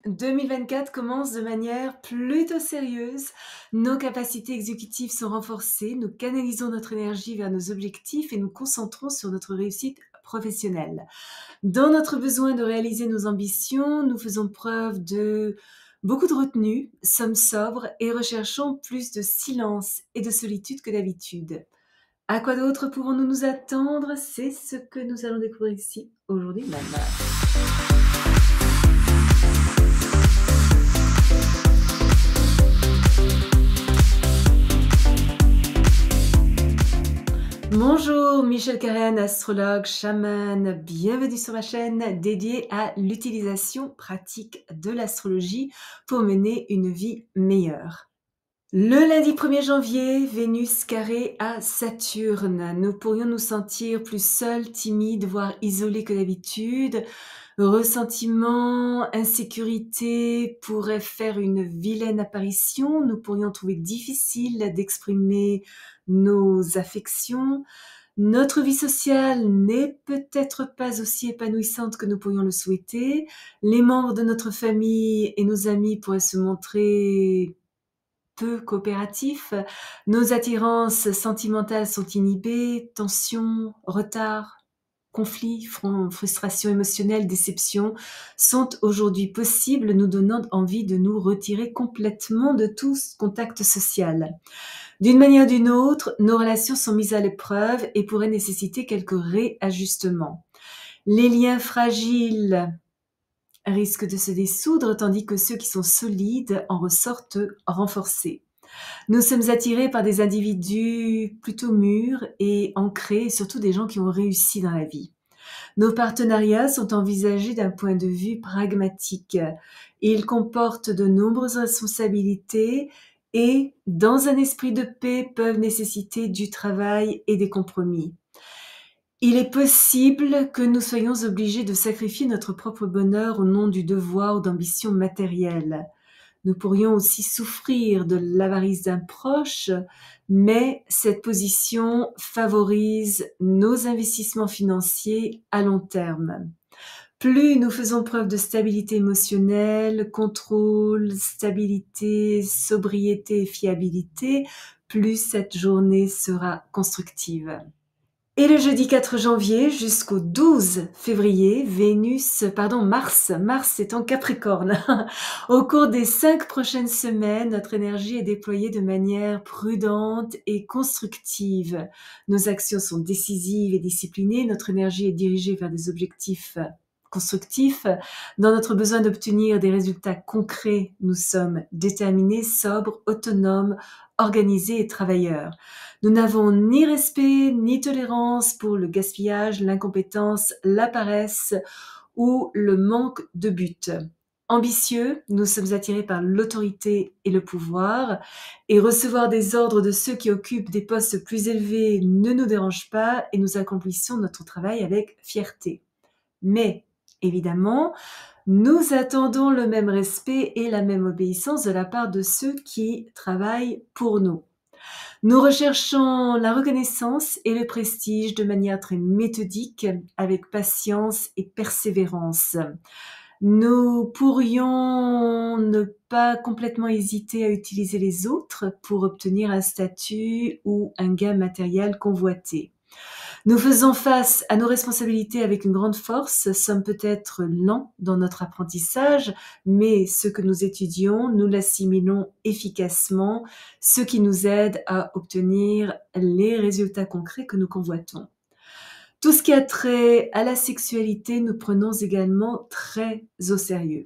2024 commence de manière plutôt sérieuse. Nos capacités exécutives sont renforcées, nous canalisons notre énergie vers nos objectifs et nous concentrons sur notre réussite professionnelle. Dans notre besoin de réaliser nos ambitions, nous faisons preuve de beaucoup de retenue, sommes sobres et recherchons plus de silence et de solitude que d'habitude. À quoi d'autre pouvons-nous nous attendre? C'est ce que nous allons découvrir ici aujourd'hui même. Bonjour, Michel Karen, astrologue, chamane. Bienvenue sur ma chaîne dédiée à l'utilisation pratique de l'astrologie pour mener une vie meilleure. Le lundi 1er janvier, Vénus carrée à Saturne. Nous pourrions nous sentir plus seuls, timides, voire isolés que d'habitude. Ressentiment, insécurité pourraient faire une vilaine apparition. Nous pourrions trouver difficile d'exprimer nos affections. Notre vie sociale n'est peut-être pas aussi épanouissante que nous pourrions le souhaiter. Les membres de notre famille et nos amis pourraient se montrer peu coopératifs. Nos attirances sentimentales sont inhibées, tensions, retards, conflits, frustrations émotionnelles, déceptions sont aujourd'hui possibles, nous donnant envie de nous retirer complètement de tout contact social. D'une manière ou d'une autre, nos relations sont mises à l'épreuve et pourraient nécessiter quelques réajustements. Les liens fragiles risquent de se dissoudre, tandis que ceux qui sont solides en ressortent renforcés. Nous sommes attirés par des individus plutôt mûrs et ancrés, et surtout des gens qui ont réussi dans la vie. Nos partenariats sont envisagés d'un point de vue pragmatique. Ils comportent de nombreuses responsabilités et, dans un esprit de paix, peuvent nécessiter du travail et des compromis. Il est possible que nous soyons obligés de sacrifier notre propre bonheur au nom du devoir ou d'ambition matérielle. Nous pourrions aussi souffrir de l'avarice d'un proche, mais cette position favorise nos investissements financiers à long terme. Plus nous faisons preuve de stabilité émotionnelle, contrôle, stabilité, sobriété et fiabilité, plus cette journée sera constructive. Et le jeudi 4 janvier jusqu'au 12 février, Mars est en Capricorne. Au cours des 5 prochaines semaines, notre énergie est déployée de manière prudente et constructive. Nos actions sont décisives et disciplinées, notre énergie est dirigée vers des objectifs constructifs. Dans notre besoin d'obtenir des résultats concrets, nous sommes déterminés, sobres, autonomes, organisés et travailleurs. Nous n'avons ni respect ni tolérance pour le gaspillage, l'incompétence, la paresse ou le manque de but. Ambitieux, nous sommes attirés par l'autorité et le pouvoir, et recevoir des ordres de ceux qui occupent des postes plus élevés ne nous dérange pas et nous accomplissons notre travail avec fierté. Mais, évidemment, nous attendons le même respect et la même obéissance de la part de ceux qui travaillent pour nous. Nous recherchons la reconnaissance et le prestige de manière très méthodique, avec patience et persévérance. Nous pourrions ne pas complètement hésiter à utiliser les autres pour obtenir un statut ou un gain matériel convoité. Nous faisons face à nos responsabilités avec une grande force, sommes peut-être lents dans notre apprentissage, mais ce que nous étudions, nous l'assimilons efficacement, ce qui nous aide à obtenir les résultats concrets que nous convoitons. Tout ce qui a trait à la sexualité, nous prenons également très au sérieux.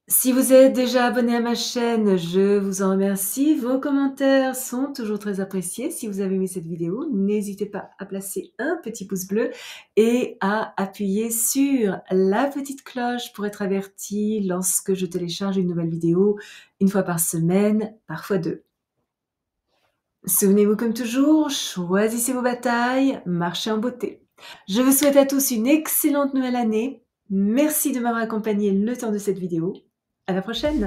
Si vous êtes déjà abonné à ma chaîne, je vous en remercie. Vos commentaires sont toujours très appréciés. Si vous avez aimé cette vidéo, n'hésitez pas à placer un petit pouce bleu et à appuyer sur la petite cloche pour être averti lorsque je télécharge une nouvelle vidéo, une fois par semaine, parfois deux. Souvenez-vous comme toujours, choisissez vos batailles, marchez en beauté. Je vous souhaite à tous une excellente nouvelle année. Merci de m'avoir accompagné le temps de cette vidéo. À la prochaine!